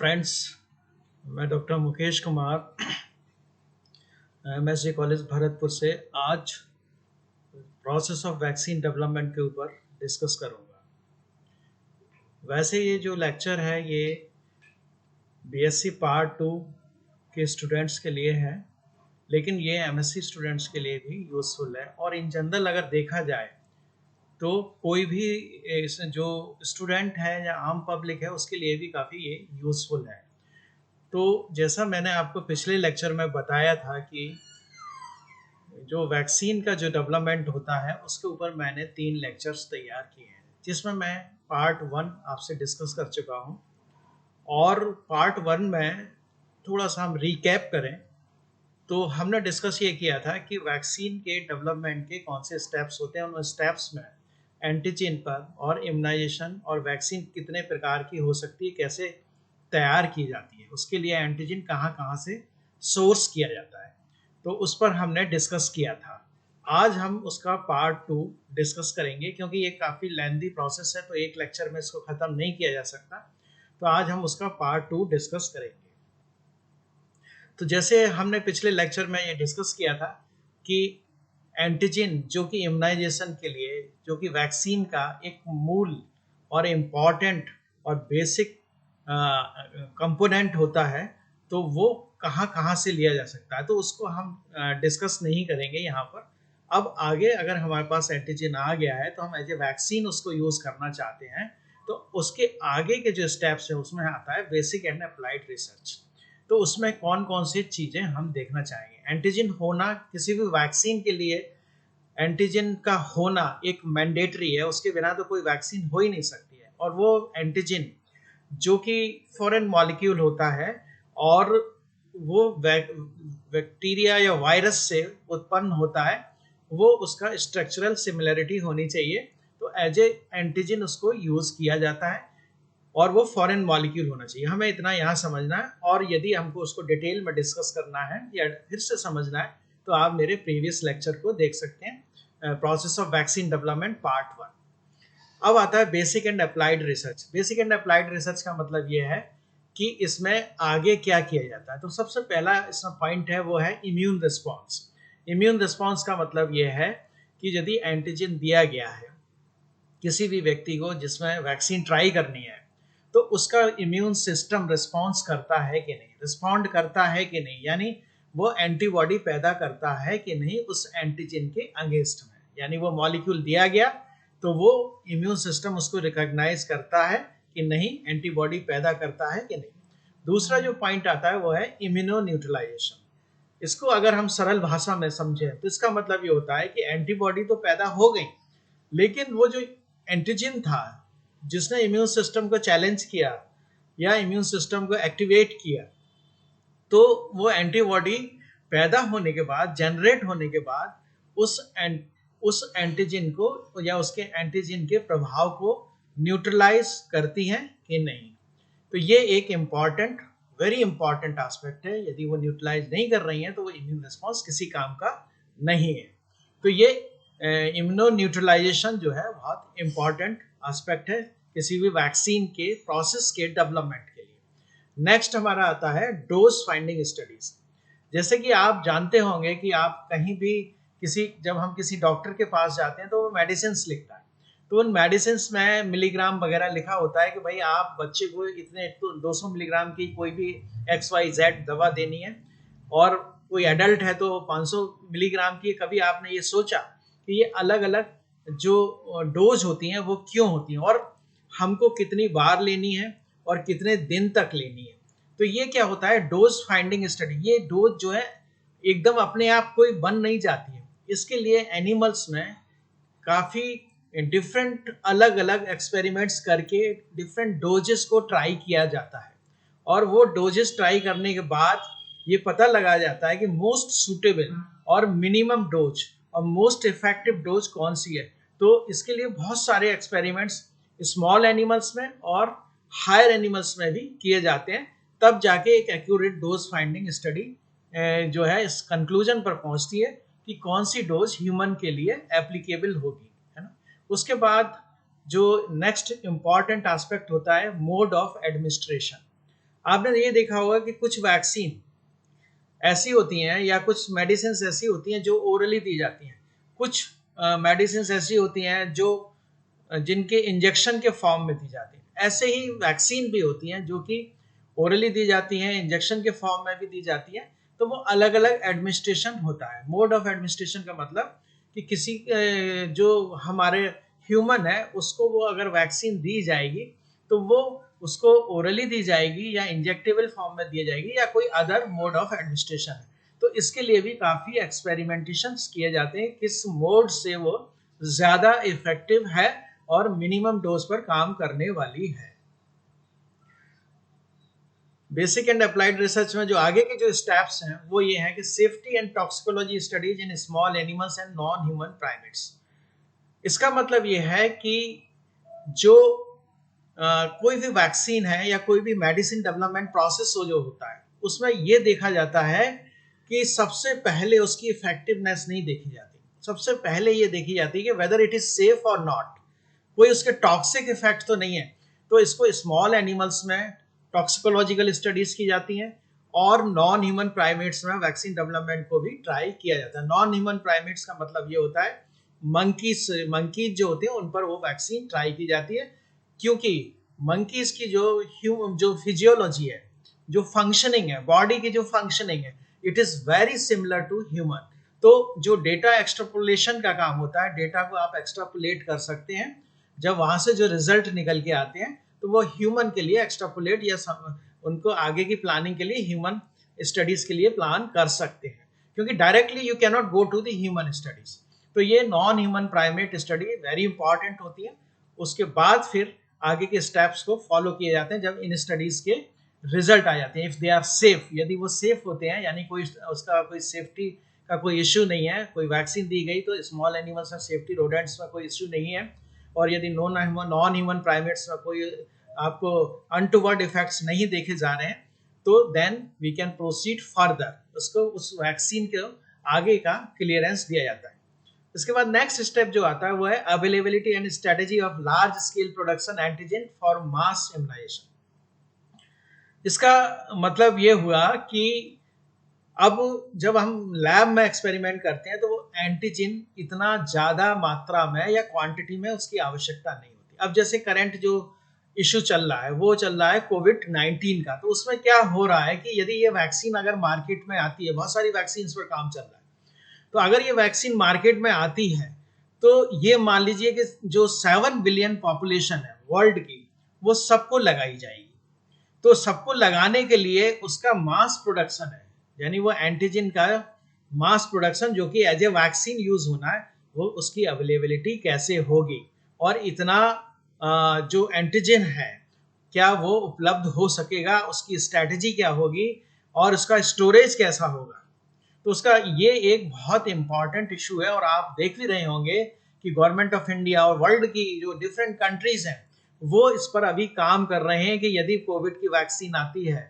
Friends, मैं doctor Mukesh Kumar MSG college Bharatpur से आज प्रोसेस ऑफ वैक्सीन डेवलपमेंट के ऊपर डिस्कस करूंगा। वैसे ये जो लेक्चर है ये बीएससी पार्ट 2 के स्टूडेंट्स के लिए है, लेकिन ये एमएससी स्टूडेंट्स के लिए भी यूज़फुल है और इन जनरल अगर देखा जाए तो कोई भी जो स्टूडेंट है या आम पब्लिक है उसके लिए भी काफ़ी ये यूज़फुल है। तो जैसा मैंने आपको पिछले लेक्चर में बताया था कि जो वैक्सीन का जो डेवलपमेंट होता है उसके ऊपर मैंने 3 लेक्चर्स तैयार किए हैं, जिसमें मैं पार्ट 1 आपसे डिस्कस कर चुका हूं। और पार्ट 1 में थोड़ा सा हम रिकैप करें तो हमने डिस्कस ये किया था कि वैक्सीन के डेवलपमेंट के कौन से स्टेप्स होते हैं। उन स्टेप्स में एंटीजन पर और इम्यूनाइजेशन और वैक्सीन कितने प्रकार की हो सकती है, कैसे तैयार की जाती है, उसके लिए एंटीजन कहाँ कहाँ से सोर्स किया जाता है, तो उस पर हमने डिस्कस किया था। आज हम उसका पार्ट 2 डिस्कस करेंगे, क्योंकि ये काफ़ी लेंथी प्रोसेस है तो एक लेक्चर में इसको ख़त्म नहीं किया जा सकता। तो आज हम उसका पार्ट 2 डिस्कस करेंगे। तो जैसे हमने पिछले लेक्चर में ये डिस्कस किया था कि एंटीजन जो कि इम्यूनाइजेशन के लिए, जो कि वैक्सीन का एक मूल और इम्पॉर्टेंट और बेसिक कंपोनेंट होता है, तो वो कहाँ कहाँ से लिया जा सकता है, तो उसको हम डिस्कस नहीं करेंगे यहाँ पर। अब आगे अगर हमारे पास एंटीजन आ गया है तो हम एज ए वैक्सीन उसको यूज़ करना चाहते हैं, तो उसके आगे के जो स्टेप्स हैं उसमें आता है बेसिक एंड अप्लाइड रिसर्च। तो उसमें कौन कौन सी चीज़ें हम देखना चाहेंगे। एंटीजन होना किसी भी वैक्सीन के लिए, एंटीजन का होना एक मैंडेटरी है, उसके बिना तो कोई वैक्सीन हो ही नहीं सकती है। और वो एंटीजन जो कि फॉरेन मॉलिक्यूल होता है और वो बैक्टीरिया या वायरस से उत्पन्न होता है, वो उसका स्ट्रक्चरल सिमिलरिटी होनी चाहिए, तो एज ए एंटीजन उसको यूज़ किया जाता है और वो फॉरेन मॉलिक्यूल होना चाहिए। हमें इतना यहाँ समझना है, और यदि हमको उसको डिटेल में डिस्कस करना है या फिर से समझना है तो आप मेरे प्रीवियस लेक्चर को देख सकते हैं, process of vaccine development part 1। अब आता है basic and applied research. Basic and applied research का मतलब ये है कि इसमें आगे क्या किया जाता है। तो सबसे पहला इसमें पॉइंट है वो है इम्यून रिस्पॉन्स। इम्यून रिस्पॉन्स का मतलब ये है कि यदि एंटीजन दिया गया है किसी भी व्यक्ति को जिसमें वैक्सीन ट्राई करनी है, तो उसका इम्यून सिस्टम रिस्पॉन्स करता है कि नहीं, रिस्पॉन्ड करता है कि नहीं, यानी वो एंटीबॉडी पैदा करता है कि नहीं उस एंटीजन के अगेंस्ट में। यानी वो मॉलिक्यूल दिया गया तो वो इम्यून सिस्टम उसको रिकॉग्नाइज करता है कि नहीं, एंटीबॉडी पैदा करता है कि नहीं। दूसरा जो पॉइंट आता है वो है इम्यूनो न्यूट्रलाइजेशन। इसको अगर हम सरल भाषा में समझें तो इसका मतलब ये होता है कि एंटीबॉडी तो पैदा हो गई, लेकिन वो जो एंटीजन था जिसने इम्यून सिस्टम को चैलेंज किया या इम्यून सिस्टम को एक्टिवेट किया, तो वो एंटीबॉडी पैदा होने के बाद, जनरेट होने के बाद उस एंटीजन को या उसके एंटीजन के प्रभाव को न्यूट्रलाइज करती हैं कि नहीं। तो ये एक इम्पॉर्टेंट, वेरी इंपॉर्टेंट एस्पेक्ट है। यदि वो न्यूट्रलाइज नहीं कर रही हैं तो वो इम्यून रिस्पॉन्स किसी काम का नहीं है। तो ये इम्यूनो न्यूट्रलाइजेशन जो है बहुत इंपॉर्टेंट एस्पेक्ट है किसी भी वैक्सीन के प्रोसेस के डेवलपमेंट के लिए। नेक्स्ट हमारा आता है डोज फाइंडिंग स्टडीज। जैसे कि आप जानते होंगे कि आप कहीं भी जब हम किसी डॉक्टर के पास जाते हैं तो वो मेडिसिन लिखता है, तो उन मेडिसिन में मिलीग्राम वगैरह लिखा होता है कि भाई आप बच्चे को इतने 200 मिलीग्राम की कोई भी XYZ दवा देनी है, और कोई एडल्ट है तो 500 मिलीग्राम की। कभी आपने ये सोचा कि ये अलग अलग जो डोज होती हैं वो क्यों होती हैं, और हमको कितनी बार लेनी है और कितने दिन तक लेनी है। तो ये क्या होता है, डोज फाइंडिंग स्टडी। ये डोज जो है एकदम अपने आप कोई बन नहीं जाती है, इसके लिए एनिमल्स में काफ़ी डिफरेंट अलग अलग एक्सपेरिमेंट्स करके डिफरेंट डोजेस को ट्राई किया जाता है, और वो डोजेस ट्राई करने के बाद ये पता लगाया जाता है कि मोस्ट सूटेबल और मिनिमम डोज और मोस्ट इफेक्टिव डोज कौन सी है। तो इसके लिए बहुत सारे एक्सपेरिमेंट्स स्मॉल एनिमल्स में और हायर एनिमल्स में भी किए जाते हैं, तब जाके एक एक्यूरेट डोज फाइंडिंग स्टडी जो है इस कंक्लूजन पर पहुंचती है कि कौन सी डोज ह्यूमन के लिए एप्लीकेबल होगी, है ना। उसके बाद जो नेक्स्ट इंपॉर्टेंट एस्पेक्ट होता है मोड ऑफ एडमिनिस्ट्रेशन। आपने ये देखा होगा कि कुछ वैक्सीन ऐसी होती हैं या कुछ मेडिसिन ऐसी होती हैं जो ओरली दी जाती हैं, कुछ मेडिसिन ऐसी होती हैं जो जिनके इंजेक्शन के फॉर्म में दी जाती हैं। ऐसे ही वैक्सीन भी होती हैं जो कि ओरली दी जाती हैं, इंजेक्शन के फॉर्म में भी दी जाती हैं। तो वो अलग अलग एडमिनिस्ट्रेशन होता है। मोड ऑफ एडमिनिस्ट्रेशन का मतलब कि किसी जो हमारे ह्यूमन है उसको वो अगर वैक्सीन दी जाएगी तो वो उसको ओरली दी जाएगी या इंजेक्टेबल फॉर्म में दी जाएगी या कोई अदर मोड ऑफ एडमिनिस्ट्रेशन है। तो इसके लिए भी काफ़ी एक्सपेरिमेंटेशंस किए जाते हैं किस मोड से वो ज़्यादा इफेक्टिव है और मिनिमम डोज पर काम करने वाली है। बेसिक एंड अप्लाइड रिसर्च में जो आगे के जो स्टेप्स हैं वो ये हैं कि safety and toxicology studies in small animals and non human primates. इसका मतलब ये है कि जो कोई भी वैक्सीन है या कोई भी मेडिसिन डेवलपमेंट प्रोसेस जो होता है उसमें ये देखा जाता है कि सबसे पहले उसकी इफेक्टिवनेस नहीं देखी जाती, सबसे पहले ये देखी जाती है कि वेदर इट इज सेफ और नॉट, कोई उसके टॉक्सिक इफेक्ट तो नहीं है। तो इसको स्मॉल एनिमल्स में टॉक्सिकोलॉजिकल स्टडीज की जाती हैं और नॉन ह्यूमन प्राइमेट्स में वैक्सीन डेवलपमेंट को भी ट्राई किया जाता है। नॉन ह्यूमन प्राइमेट्स का मतलब ये होता है मंकीज जो होते हैं उन पर वो वैक्सीन ट्राई की जाती है, क्योंकि मंकीज की जो फिजियोलॉजी है, जो फंक्शनिंग है, बॉडी की जो फंक्शनिंग है, it is very similar to human. तो जो डेटा एक्सट्रापोलेशन का काम होता है, डेटा को आप एक्सट्रापोलेट कर सकते हैं, जब वहां से जो रिजल्ट निकल के आते हैं तो वो ह्यूमन के लिए एक्सट्रापोलेट या उनको आगे की प्लानिंग के लिए ह्यूमन स्टडीज के लिए प्लान कर सकते हैं, क्योंकि directly you can not go to the human studies. तो ये non human primate study very important होती है। उसके बाद फिर आगे के स्टेप्स को फॉलो किए जाते हैं जब इन स्टडीज के रिजल्ट आ जाते हैं। इफ दे आर सेफ, यदि वो सेफ होते हैं, यानी कोई उसका कोई सेफ्टी का कोई इश्यू नहीं है, कोई वैक्सीन दी गई तो स्मॉल एनिमल्स में सेफ्टी, रोडेंट्स में कोई इश्यू नहीं है, और यदि नॉन ह्यूमन प्राइमेट्स में कोई आपको अनटूवर्ड इफेक्ट्स नहीं देखे जा रहे हैं, तो then we can proceed further, उसको उस वैक्सीन के आगे का क्लियरेंस दिया जाता है। इसके बाद नेक्स्ट स्टेप जो आता है वो है availability and strategy of large scale production antigen for mass immunisation. इसका मतलब ये हुआ कि अब जब हम लैब में एक्सपेरिमेंट करते हैं तो वो एंटीजन इतना ज्यादा मात्रा में या क्वांटिटी में उसकी आवश्यकता नहीं होती। अब जैसे करंट जो इशू चल रहा है वो चल रहा है कोविड-19 का, तो उसमें क्या हो रहा है कि यदि ये वैक्सीन अगर मार्केट में आती है, बहुत सारी वैक्सीन पर काम चल रहा है, तो अगर ये वैक्सीन मार्केट में आती है तो ये मान लीजिए कि जो 7 बिलियन पॉपुलेशन है वर्ल्ड की, वो सबको लगाई जाएगी। तो सबको लगाने के लिए उसका मास प्रोडक्शन है, यानी वो एंटीजन का मास प्रोडक्शन जो कि एज ए वैक्सीन यूज होना है, वो उसकी अवेलेबिलिटी कैसे होगी, और इतना जो एंटीजन है क्या वो उपलब्ध हो सकेगा, उसकी स्ट्रैटेजी क्या होगी और उसका स्टोरेज कैसा होगा। तो उसका ये एक बहुत इंपॉर्टेंट इशू है, और आप देख भी रहे होंगे कि गवर्नमेंट ऑफ इंडिया और वर्ल्ड की जो डिफरेंट कंट्रीज हैं वो इस पर अभी काम कर रहे हैं कि यदि कोविड की वैक्सीन आती है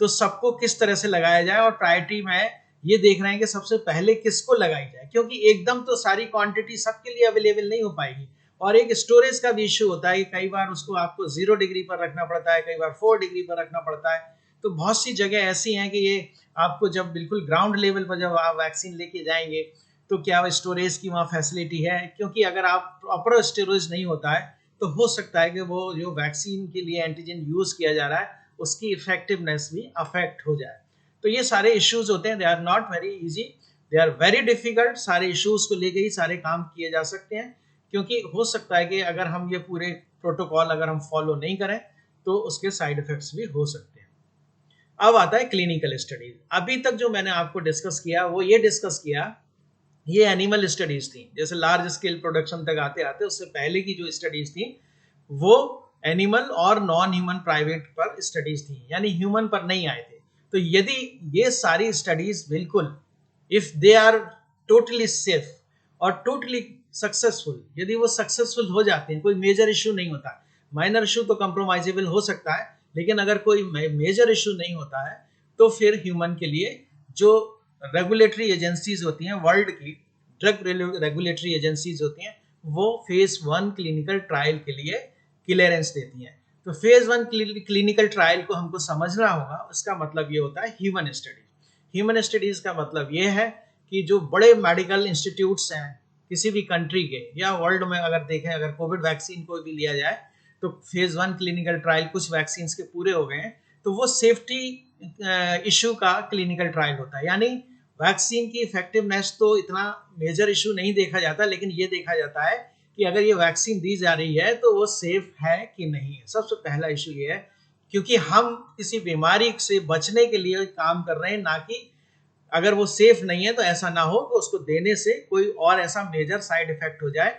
तो सबको किस तरह से लगाया जाए, और प्रायोरिटी में ये देख रहे हैं कि सबसे पहले किसको लगाई जाए, क्योंकि एकदम तो सारी क्वांटिटी सबके लिए अवेलेबल नहीं हो पाएगी, और एक स्टोरेज का भी इशू होता है। कई बार उसको आपको 0 डिग्री पर रखना पड़ता है, कई बार 4 डिग्री पर रखना पड़ता है। तो बहुत सी जगह ऐसी हैं कि ये आपको जब बिल्कुल ग्राउंड लेवल पर जब आप वैक्सीन लेके जाएंगे तो क्या स्टोरेज की वहाँ फैसिलिटी है, क्योंकि अगर आप प्रॉपर स्टोरेज नहीं होता है तो हो सकता है कि वो जो वैक्सीन के लिए एंटीजन यूज किया जा रहा है उसकी इफेक्टिवनेस भी अफेक्ट हो जाए। तो ये सारे इश्यूज होते हैं, they are not very easy, they are very difficult. सारे इश्यूज को लेके ही सारे काम किए जा सकते हैं, क्योंकि हो सकता है कि अगर हम ये पूरे प्रोटोकॉल अगर हम फॉलो नहीं करें तो उसके साइड इफेक्ट्स भी हो सकते हैं। अब आता है क्लिनिकल स्टडीज। अभी तक जो मैंने आपको डिस्कस किया वो ये डिस्कस किया, ये एनिमल स्टडीज थी, जैसे लार्ज स्केल प्रोडक्शन तक आते आते उससे पहले की जो स्टडीज थी वो एनिमल और नॉन ह्यूमन प्राइवेट पर स्टडीज थी, यानी ह्यूमन पर नहीं आए थे। तो यदि ये सारी स्टडीज बिल्कुल if they are totally safe और टोटली सक्सेसफुल, यदि वो सक्सेसफुल हो जाते हैं, कोई मेजर इशू नहीं होता, माइनर इशू तो कंप्रोमाइजेबल हो सकता है, लेकिन अगर कोई मेजर इशू नहीं होता है तो फिर ह्यूमन के लिए जो रेगुलेटरी एजेंसीज होती हैं, वर्ल्ड की ड्रग रेगुलेटरी एजेंसीज होती हैं, वो फेज 1 क्लिनिकल ट्रायल के लिए क्लियरेंस देती हैं। तो फेज 1 क्लिनिकल ट्रायल को हमको समझना होगा। उसका मतलब ये होता है ह्यूमन स्टडीज। ह्यूमन स्टडीज का मतलब ये है कि जो बड़े मेडिकल इंस्टीट्यूट्स हैं किसी भी कंट्री के या वर्ल्ड में, अगर देखें, अगर कोविड वैक्सीन को भी लिया जाए तो फेज 1 क्लिनिकल ट्रायल कुछ वैक्सीन के पूरे हो गए हैं, तो वो सेफ्टी इशू का क्लिनिकल ट्रायल होता है। यानी वैक्सीन की इफेक्टिवनेस तो इतना मेजर इशू नहीं देखा जाता, लेकिन ये देखा जाता है कि अगर ये वैक्सीन दी जा रही है तो वो सेफ है कि नहीं है। सबसे पहला इशू ये है, क्योंकि हम किसी बीमारी से बचने के लिए काम कर रहे हैं, ना कि अगर वो सेफ नहीं है तो ऐसा ना हो कि उसको देने से कोई और ऐसा मेजर साइड इफेक्ट हो जाए।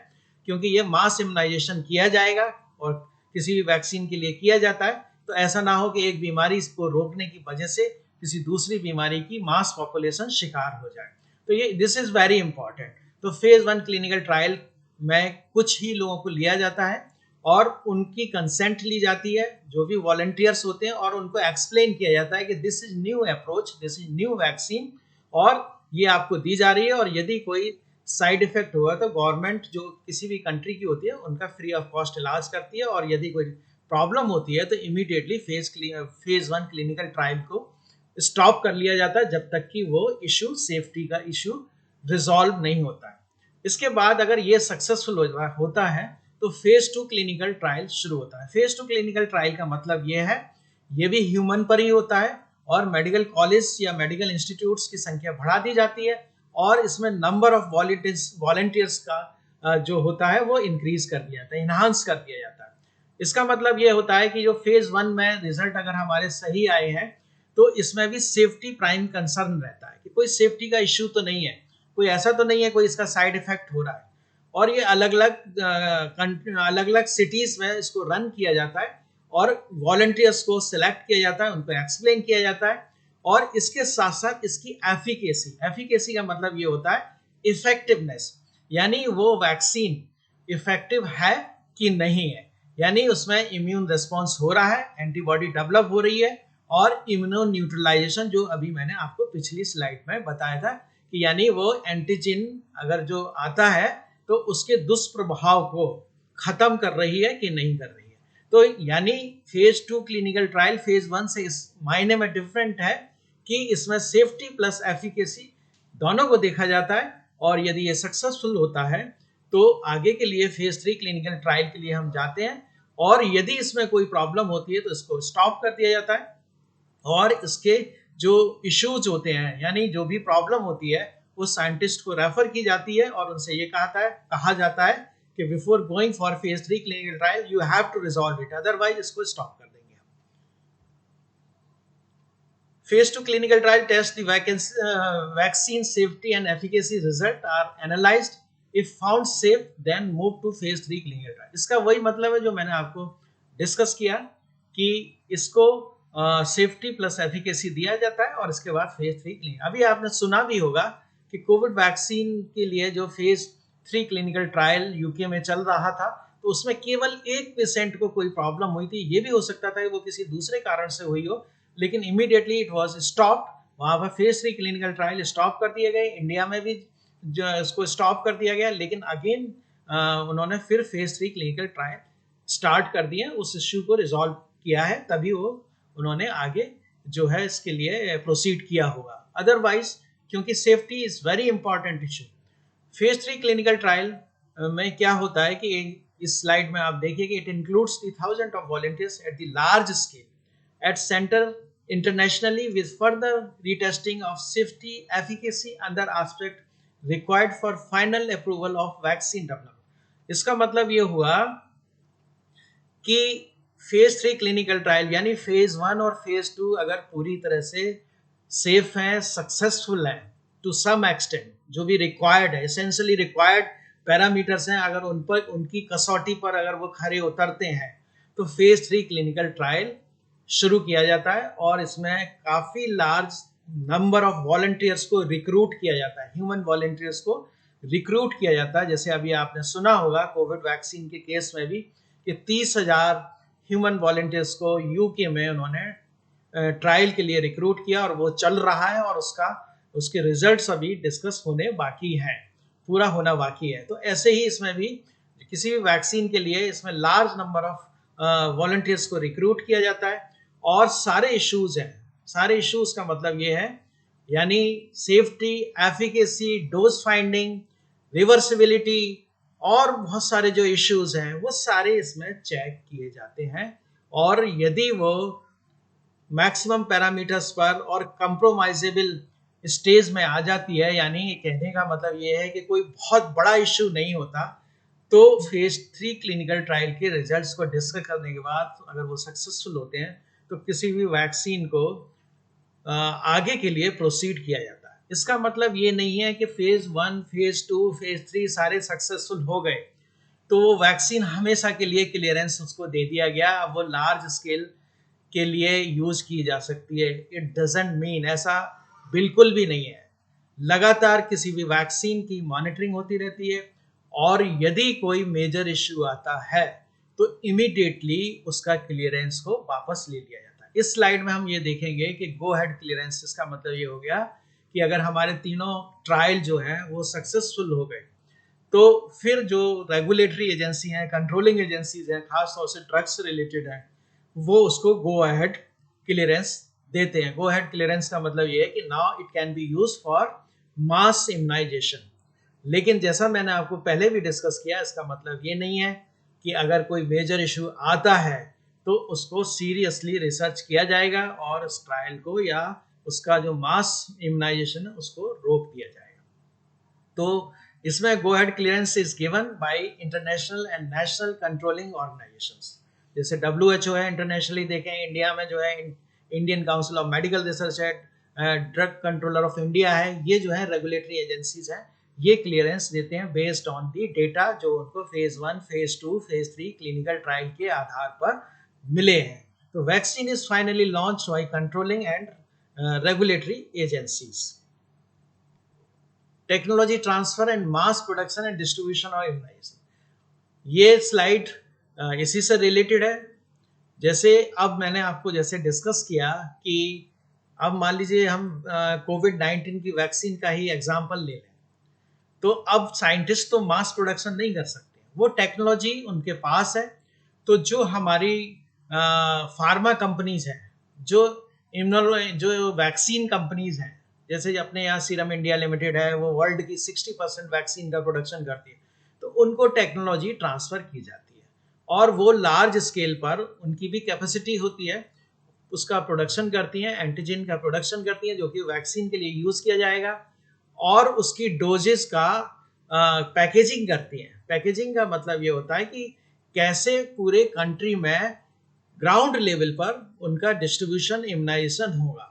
क्योंकि ये मास इम्यूनाइजेशन किया जाएगा और किसी भी वैक्सीन के लिए किया जाता है, तो ऐसा ना हो कि एक बीमारी को रोकने की वजह से किसी दूसरी बीमारी की मास पॉपुलेशन शिकार हो जाए। तो ये दिस इज वेरी इंपॉर्टेंट। तो फेज 1 क्लिनिकल ट्रायल में कुछ ही लोगों को लिया जाता है और उनकी कंसेंट ली जाती है, जो भी वॉलंटियर्स होते हैं, और उनको एक्सप्लेन किया जाता है कि this is new approach, this is new vaccine और ये आपको दी जा रही है, और यदि कोई साइड इफेक्ट हुआ तो गवर्नमेंट जो किसी भी कंट्री की होती है उनका फ्री ऑफ कॉस्ट इलाज करती है, और यदि कोई प्रॉब्लम होती है तो इमीडिएटली फेज 1 क्लिनिकल ट्रायल को स्टॉप कर लिया जाता है जब तक कि वो इशू, सेफ्टी का इशू रिजॉल्व नहीं होता है। इसके बाद अगर ये सक्सेसफुल होता है तो फेज 2 क्लिनिकल ट्रायल शुरू होता है। फेज 2 क्लिनिकल ट्रायल का मतलब ये है, ये भी ह्यूमन पर ही होता है और मेडिकल कॉलेज या मेडिकल इंस्टीट्यूट्स की संख्या बढ़ा दी जाती है और इसमें नंबर ऑफ वॉलंटियर्स का जो होता है वो इंक्रीज कर दिया जाता है, इनहांस कर दिया जाता है। इसका मतलब ये होता है कि जो फेज 1 में रिजल्ट अगर हमारे सही आए हैं तो इसमें भी सेफ्टी प्राइम कंसर्न रहता है कि कोई सेफ्टी का इश्यू तो नहीं है, कोई ऐसा तो नहीं है कोई इसका साइड इफेक्ट हो रहा है। और ये अलग अलग सिटीज में इसको रन किया जाता है और वॉलंटियर्स को सिलेक्ट किया जाता है, उनको एक्सप्लेन किया जाता है, और इसके साथ साथ इसकी एफिकेसी का मतलब ये होता है इफेक्टिवनेस, यानी वो वैक्सीन इफेक्टिव है कि नहीं है, यानी उसमें इम्यून रिस्पॉन्स हो रहा है, एंटीबॉडी डेवलप हो रही है, और इम्यूनो न्यूट्रलाइजेशन जो अभी मैंने आपको पिछली स्लाइड में बताया था कि यानी वो एंटीजन अगर जो आता है तो उसके दुष्प्रभाव को खत्म कर रही है कि नहीं कर रही है। तो यानी फेज 2 क्लिनिकल ट्रायल फेज 1 से इस मायने में डिफरेंट है कि इसमें सेफ्टी प्लस एफिकेसी दोनों को देखा जाता है, और यदि ये सक्सेसफुल होता है तो आगे के लिए फेज 3 क्लिनिकल ट्रायल के लिए हम जाते हैं, और यदि इसमें कोई प्रॉब्लम होती है तो इसको स्टॉप कर दिया जाता है, और इसके जो इश्यूज होते हैं यानी जो भी प्रॉब्लम होती है वो साइंटिस्ट को रेफर की जाती है और उनसे ये कहा जाता है कि before going for phase 3 clinical trial you have to resolve it, otherwise इसको स्टॉप कर देंगे। Phase 2 clinical trial test the vaccine safety and efficacy result are analysed, if found safe then move to phase 3 clinical trial. इसका वही मतलब है जो मैंने आपको डिस्कस किया कि इसको सेफ्टी प्लस एफिकेसी दिया जाता है और इसके बाद फेज 3 क्लिनिकल। अभी आपने सुना भी होगा कि कोविड वैक्सीन के लिए जो फेज 3 क्लिनिकल ट्रायल यूके में चल रहा था तो उसमें केवल एक पेशेंट को कोई प्रॉब्लम हुई थी। ये भी हो सकता था कि वो किसी दूसरे कारण से हुई हो, लेकिन इमीडिएटली इट वाज स्टॉप्ड। वहां पर फेज 3 क्लिनिकल ट्रायल स्टॉप कर दिए गए, इंडिया में भी इसको स्टॉप कर दिया गया, लेकिन अगेन उन्होंने फिर फेज 3 क्लिनिकल ट्रायल स्टार्ट कर दिए, उस इश्यू को रिजॉल्व किया है, तभी वो उन्होंने आगे जो है इसके लिए प्रोसीड किया होगा। अदरवाइज क्योंकि safety is very important issue. Phase 3 clinical trial में क्या होता है कि इस स्लाइड में आप देखिए कि it includes 1000 of volunteers at the large scale at centre internationally with further retesting of safety efficacy other aspect required for final approval of vaccine development. इसका मतलब ये हुआ कि फेज 3 क्लिनिकल ट्रायल यानी फेज 1 और फेज 2 अगर पूरी तरह से सेफ हैं, सक्सेसफुल हैं टू सम एक्सटेंट, जो भी रिक्वायर्ड है, एसेंशियली रिक्वायर्ड पैरामीटर्स हैं, अगर उन पर उनकी कसौटी पर अगर वो खरे उतरते हैं तो फेज 3 क्लिनिकल ट्रायल शुरू किया जाता है, और इसमें काफ़ी लार्ज नंबर ऑफ वॉलंटियर्स को रिक्रूट किया जाता है, ह्यूमन वॉलंटियर्स को रिक्रूट किया जाता है। जैसे अभी आपने सुना होगा कोविड वैक्सीन के केस में भी कि 30,000 ह्यूमन वॉलंटियर्स को यूके में उन्होंने ट्रायल के लिए रिक्रूट किया, और वो चल रहा है और उसके रिजल्ट्स अभी डिस्कस होने बाकी हैं, पूरा होना बाकी है। तो ऐसे ही इसमें भी किसी भी वैक्सीन के लिए इसमें लार्ज नंबर ऑफ वॉलंटियर्स को रिक्रूट किया जाता है और सारे इश्यूज हैं, सारे इश्यूज का मतलब ये है यानी safety, efficacy, dose finding, reversibility और बहुत सारे जो इश्यूज हैं वो सारे इसमें चेक किए जाते हैं। और यदि वो मैक्सिमम पैरामीटर्स पर और कंप्रोमाइजेबल स्टेज में आ जाती है, यानी कहने का मतलब ये है कि कोई बहुत बड़ा इश्यू नहीं होता, तो फेज 3 क्लिनिकल ट्रायल के रिजल्ट्स को डिस्कस करने के बाद अगर वो सक्सेसफुल होते हैं तो किसी भी वैक्सीन को आगे के लिए प्रोसीड किया जाता है। इसका मतलब ये नहीं है कि फेज 1, फेज 2, फेज 3 सारे सक्सेसफुल हो गए तो वो वैक्सीन हमेशा के लिए क्लियरेंस उसको दे दिया गया, अब वो लार्ज स्केल के लिए यूज की जा सकती है। इट डजंट मीन, ऐसा बिल्कुल भी नहीं है। लगातार किसी भी वैक्सीन की मॉनिटरिंग होती रहती है और यदि कोई मेजर इश्यू आता है तो इमीडिएटली उसका क्लियरेंस को वापस ले लिया जाता है। इस स्लाइड में हम ये देखेंगे कि गो हेड क्लियरेंस, इसका मतलब ये हो गया कि अगर हमारे तीनों ट्रायल जो है वो सक्सेसफुल हो गए तो फिर जो रेगुलेटरी एजेंसी हैं, कंट्रोलिंग एजेंसीज हैं, खासतौर से ड्रग्स से रिलेटेड है, वो उसको गो अहेड क्लियरेंस देते हैं। गो अहेड क्लियरेंस का मतलब ये है कि now it can be use for mass immunisation. लेकिन जैसा मैंने आपको पहले भी डिस्कस किया, इसका मतलब ये नहीं है कि अगर कोई मेजर इशू आता है तो उसको सीरियसली रिसर्च किया जाएगा और उस ट्रायल को या उसका जो मास इम्यूनाइजेशन है उसको रोक दिया जाएगा। तो इसमें go ahead clearance is given by international and national controlling organisations. जैसे WHO है इंटरनेशनली, देखें इंडिया में जो है Indian council of medical research है, ड्रग कंट्रोलर ऑफ इंडिया है, ये जो है रेगुलेटरी एजेंसीज हैं, ये क्लियरेंस देते हैं बेस्ड ऑन दी डेटा जो उनको phase 1, phase 2, phase 3 clinical trial के आधार पर मिले हैं। तो vaccine is finally launch by controlling and regulatory agencies. Technology transfer and mass production and distribution of immunisation, ये स्लाइड इसी से रिलेटेड है। जैसे अब मैंने आपको जैसे डिस्कस किया कि अब मान लीजिए हम कोविड-19 की वैक्सीन का ही एग्जांपल ले लें, तो अब साइंटिस्ट तो मास प्रोडक्शन नहीं कर सकते, वो टेक्नोलॉजी उनके पास है। तो जो हमारी फार्मा कंपनीज हैं, जो जो वैक्सीन कंपनीज हैं, जैसे अपने यहाँ सीरम इंडिया लिमिटेड है, वो वर्ल्ड की 60% वैक्सीन का प्रोडक्शन करती है, तो उनको टेक्नोलॉजी ट्रांसफर की जाती है और वो लार्ज स्केल पर उनकी भी कैपेसिटी होती है, उसका प्रोडक्शन करती हैं, एंटीजन का प्रोडक्शन करती हैं जो कि वैक्सीन के लिए यूज किया जाएगा और उसकी डोजेस का पैकेजिंग करती हैं। पैकेजिंग का मतलब ये होता है कि कैसे पूरे कंट्री में ग्राउंड लेवल पर उनका डिस्ट्रीब्यूशन, इम्यूनाइजेशन होगा।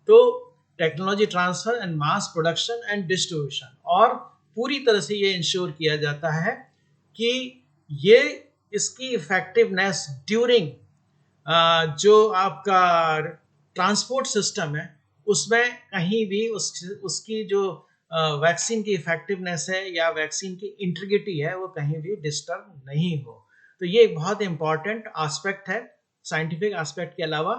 तो technology transfer and mass production and distribution, और पूरी तरह से ये इंश्योर किया जाता है कि ये इसकी इफेक्टिवनेस ड्यूरिंग जो आपका ट्रांसपोर्ट सिस्टम है उसमें कहीं भी उसकी जो वैक्सीन की इफेक्टिवनेस है या वैक्सीन की इंटीग्रिटी है वो कहीं भी डिस्टर्ब नहीं हो। तो ये एक बहुत इंपॉर्टेंट एस्पेक्ट है साइंटिफिक एस्पेक्ट के अलावा,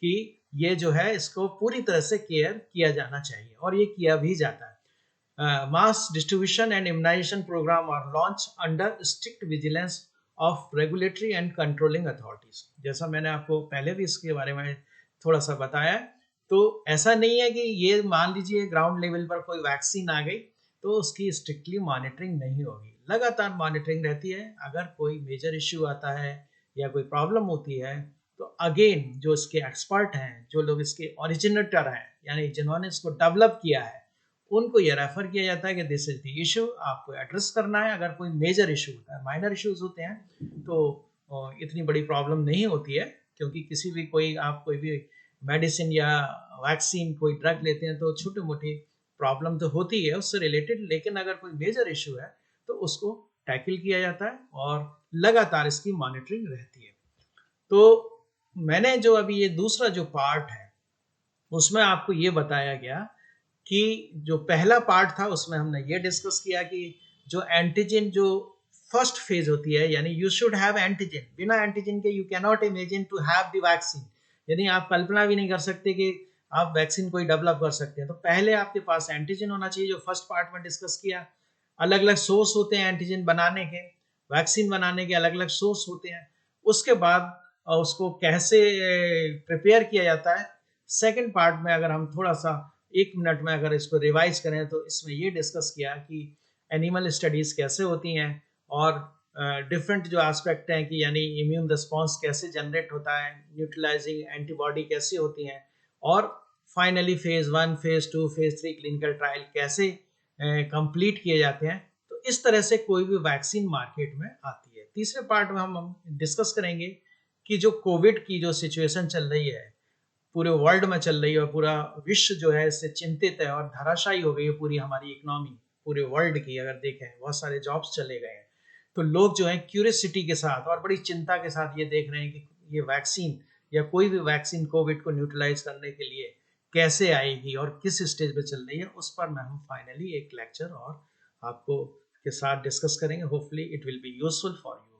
कि ये जो है इसको पूरी तरह से केयर किया जाना चाहिए और ये किया भी जाता है। Mass distribution and immunisation programme are launch under strict vigilance of regulatory and controlling authorities. जैसा मैंने आपको पहले भी इसके बारे में थोड़ा सा बताया, तो ऐसा नहीं है कि ये मान लीजिए ग्राउंड लेवल पर कोई वैक्सीन आ गई तो उसकी स्ट्रिक्टली मॉनिटरिंग नहीं होगी, लगातार मॉनिटरिंग रहती है। अगर कोई मेजर इश्यू आता है या कोई प्रॉब्लम होती है तो अगेन जो इसके एक्सपर्ट हैं, जो लोग इसके ओरिजिनेटर हैं, यानी जिन्होंने इसको डेवलप किया है, उनको ये रेफर किया जाता है कि दिस इज द इशू, आपको एड्रेस करना है। अगर कोई मेजर इशू होता है, माइनर इश्यूज होते हैं तो इतनी बड़ी प्रॉब्लम नहीं होती है, क्योंकि किसी भी आप कोई भी मेडिसिन या वैक्सीन, कोई ड्रग लेते हैं तो छोटी मोटी प्रॉब्लम तो होती है उससे रिलेटेड, लेकिन अगर कोई मेजर इशू है तो उसको टैकल किया जाता है और लगातार इसकी मॉनिटरिंग रहती है। तो मैंने जो अभी ये दूसरा जो पार्ट है उसमें आपको ये बताया गया कि जो पहला पार्ट था उसमें हमने ये डिस्कस किया कि जो एंटीजन जो फर्स्ट फेज होती है, यानी यू शुड हैव एंटीजन, बिना एंटीजन के you can not imagine to have the vaccine, यानी आप कल्पना भी नहीं कर सकते कि आप वैक्सीन कोई डेवलप कर सकते हैं। तो पहले आपके पास एंटीजन होना चाहिए, जो फर्स्ट पार्ट में डिस्कस किया। अलग अलग सोर्स होते हैं एंटीजन बनाने के, वैक्सीन बनाने के अलग अलग सोर्स होते हैं। उसके बाद उसको कैसे प्रिपेयर किया जाता है। सेकंड पार्ट में अगर हम थोड़ा सा 1 मिनट में अगर इसको रिवाइज करें तो इसमें ये डिस्कस किया कि एनिमल स्टडीज कैसे होती हैं और डिफरेंट जो एस्पेक्ट हैं कि यानी इम्यून रिस्पॉन्स कैसे जनरेट होता है, न्यूट्रलाइजिंग एंटीबॉडी कैसी होती हैं, और finally phase 1, phase 2, phase 3 clinical trial कैसे कंप्लीट किए जाते हैं। तो इस तरह से कोई भी वैक्सीन मार्केट में आती है। तीसरे पार्ट में हम डिस्कस करेंगे कि जो कोविड की जो सिचुएशन चल रही है, पूरे वर्ल्ड में चल रही है, और पूरा विश्व जो है इससे चिंतित है और धराशायी हो गई है पूरी हमारी इकोनॉमी, पूरे वर्ल्ड की अगर देखें बहुत सारे जॉब्स चले गए हैं। तो लोग जो है क्यूरियोसिटी के साथ और बड़ी चिंता के साथ ये देख रहे हैं कि ये वैक्सीन या कोई भी वैक्सीन कोविड को न्यूट्रलाइज करने के लिए कैसे आएगी और किस स्टेज पे चल रही है। उस पर मैं हम फाइनली एक लेक्चर और आपको के साथ डिस्कस करेंगे। Hopefully it will be useful for you.